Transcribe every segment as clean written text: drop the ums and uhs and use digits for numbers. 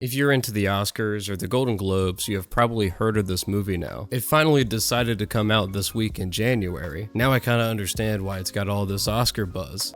If you're into the Oscars or the Golden Globes, you have probably heard of this movie now. It finally decided to come out this week in January. Now I kinda understand why it's got all this Oscar buzz.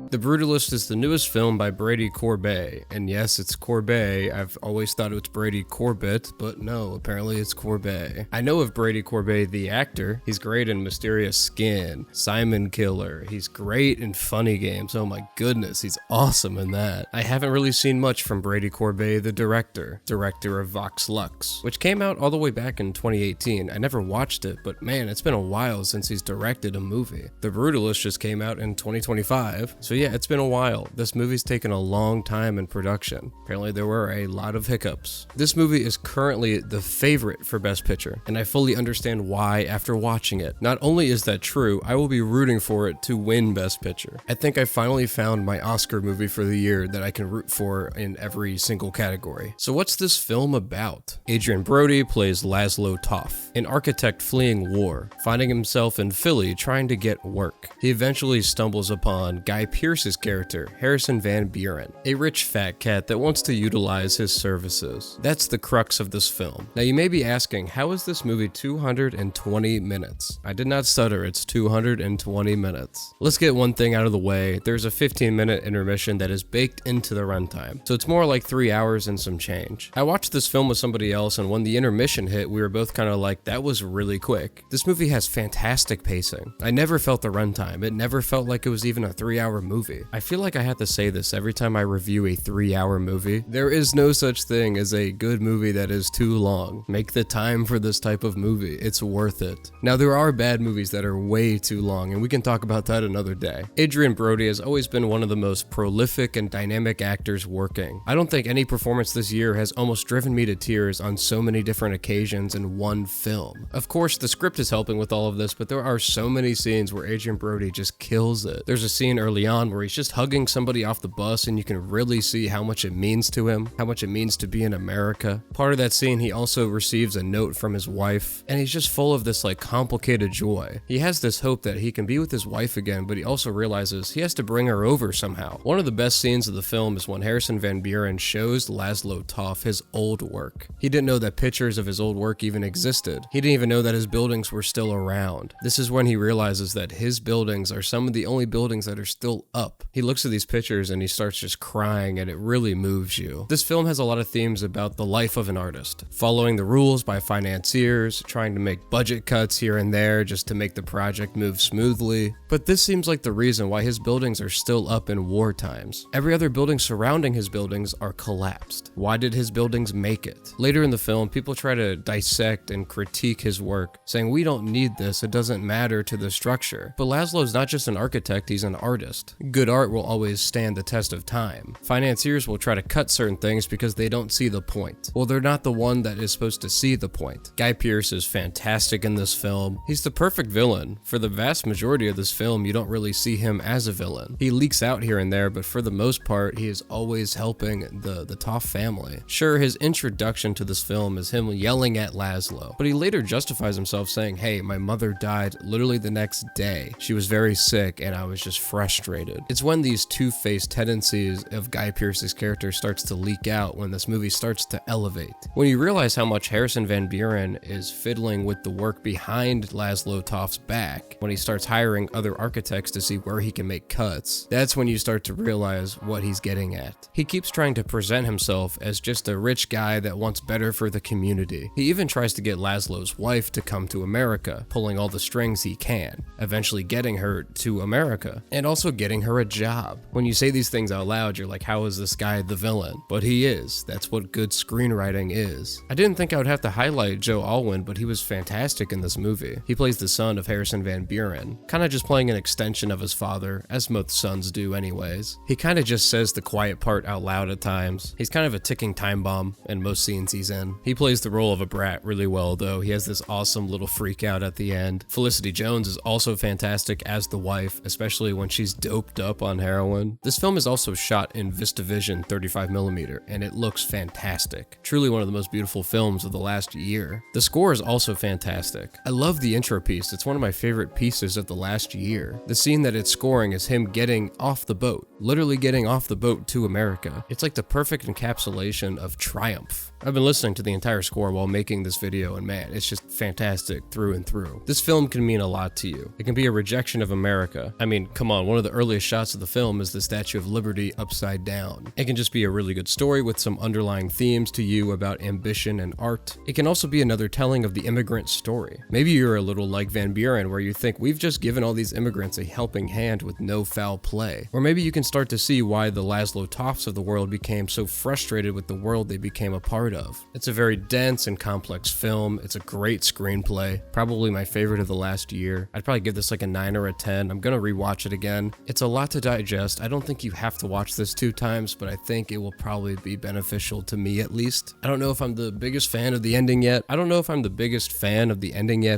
The Brutalist is the newest film by Brady Corbet, and yes, it's Corbet. I've always thought it was Brady Corbet, but no, apparently it's Corbet. I know of Brady Corbet, the actor. He's great in Mysterious Skin, Simon Killer. He's great in Funny Games. Oh my goodness, he's awesome in that. I haven't really seen much from Brady Corbet, the director of Vox Lux, which came out all the way back in 2018. I never watched it, but man, it's been a while since he's directed a movie. The Brutalist just came out in 2025, so yeah, it's been a while. This movie's taken a long time in production. Apparently there were a lot of hiccups. This movie is currently the favorite for Best Picture, and I fully understand why after watching it. Not only is that true, I will be rooting for it to win Best Picture. I think I finally found my Oscar movie for the year that I can root for in every single category. So what's this film about? Adrien Brody plays Laszlo Toff, an architect fleeing war, finding himself in Philly trying to get work. He eventually stumbles upon Guy Pearce's character, Harrison Van Beren, a rich fat cat that wants to utilize his services. That's the crux of this film. Now you may be asking, how is this movie 220 minutes? I did not stutter, it's 220 minutes. Let's get one thing out of the way. There's a 15-minute intermission that is baked into the runtime, so it's more like 3 hours and some change. I watched this film with somebody else, and when the intermission hit, we were both kind of like, that was really quick. This movie has fantastic pacing. I never felt the runtime. It never felt like it was even a 3-hour movie. I feel like I have to say this every time I review a 3-hour movie. There is no such thing as a good movie that is too long. Make the time for this type of movie. It's worth it. Now, there are bad movies that are way too long, and we can talk about that another day. Adrien Brody has always been one of the most prolific and dynamic actors working. I don't think any performance this year has almost driven me to tears on so many different occasions in one film. Of course, the script is helping with all of this, but there are so many scenes where Adrien Brody just kills it. There's a scene early on where he's just hugging somebody off the bus, and you can really see how much it means to him, how much it means to be in America. Part of that scene, he also receives a note from his wife, and he's just full of this like complicated joy. He has this hope that he can be with his wife again, but he also realizes he has to bring her over somehow. One of the best scenes of the film is when Harrison Van Beren shows Laszlo Toff his old work. He didn't know that pictures of his old work even existed. He didn't even know that his buildings were still around. This is when he realizes that his buildings are some of the only buildings that are still up. He looks at these pictures and he starts just crying, and it really moves you. This film has a lot of themes about the life of an artist, following the rules by financiers, trying to make budget cuts here and there just to make the project move smoothly. But this seems like the reason why his buildings are still up in war times. Every other building surrounding his buildings are collapsed. Why did his buildings make it? Later in the film, people try to dissect and critique his work, saying we don't need this, it doesn't matter to the structure. But Laszlo's not just an architect, he's an artist. Good art will always stand the test of time. Financiers will try to cut certain things because they don't see the point. Well, they're not the one that is supposed to see the point. Guy Pearce is fantastic in this film. He's the perfect villain. For the vast majority of this film, you don't really see him as a villain. He leaks out here and there, but for the most part, he is always helping the Toff family. Sure, his introduction to this film is him yelling at Laszlo, but he later justifies himself saying, hey, my mother died literally the next day. She was very sick and I was just frustrated. It's when these two-faced tendencies of Guy Pearce's character starts to leak out when this movie starts to elevate. When you realize how much Harrison Van Beren is fiddling with the work behind Laszlo Toff's back, when he starts hiring other architects to see where he can make cuts, that's when you start to realize what he's getting at. He keeps trying to present himself as just a rich guy that wants better for the community. He even tries to get Laszlo's wife to come to America, pulling all the strings he can, eventually getting her to America, and also getting her a job. When you say these things out loud, you're like, how is this guy the villain? But he is. That's what good screenwriting is. I didn't think I would have to highlight Joe Alwyn, but he was fantastic in this movie. He plays the son of Harrison Van Beren, kind of just playing an extension of his father, as most sons do anyways. He kind of just says the quiet part out loud at times. He's kind of a ticking time bomb in most scenes he's in. He plays the role of a brat really well, though. He has this awesome little freak out at the end. Felicity Jones is also fantastic as the wife, especially when she's doped doped up on heroin. This film is also shot in VistaVision 35mm, and it looks fantastic. Truly one of the most beautiful films of the last year. The score is also fantastic. I love the intro piece. It's one of my favorite pieces of the last year. The scene that it's scoring is him getting off the boat, literally getting off the boat to America. It's like the perfect encapsulation of triumph. I've been listening to the entire score while making this video, and man, it's just fantastic through and through. This film can mean a lot to you. It can be a rejection of America. I mean, come on, one of the earliest shots of the film is the Statue of Liberty upside down. It can just be a really good story with some underlying themes to you about ambition and art. It can also be another telling of the immigrant story. Maybe you're a little like Van Buren, where you think we've just given all these immigrants a helping hand with no foul play. Or maybe you can start to see why the Laszlo Toffs of the world became so frustrated with the world they became a part of. It's a very dense and complex film. It's a great screenplay, probably my favorite of the last year. I'd probably give this like a 9 or a 10. I'm gonna rewatch it again. It's a lot to digest. I don't think you have to watch this 2 times, but I think it will probably be beneficial to me at least. I don't know if I'm the biggest fan of the ending yet,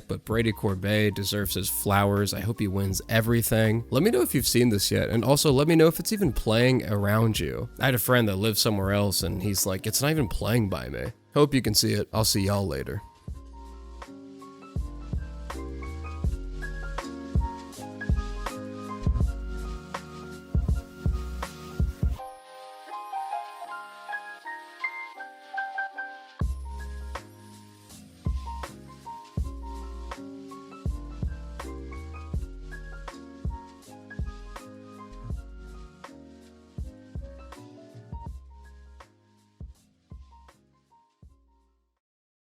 but Brady Corbet deserves his flowers. I hope he wins everything. Let me know if you've seen this yet, and also let me know if it's even playing around you. I had a friend that lives somewhere else, and he's like, it's not even playing by me. Hope you can see it. I'll see y'all later.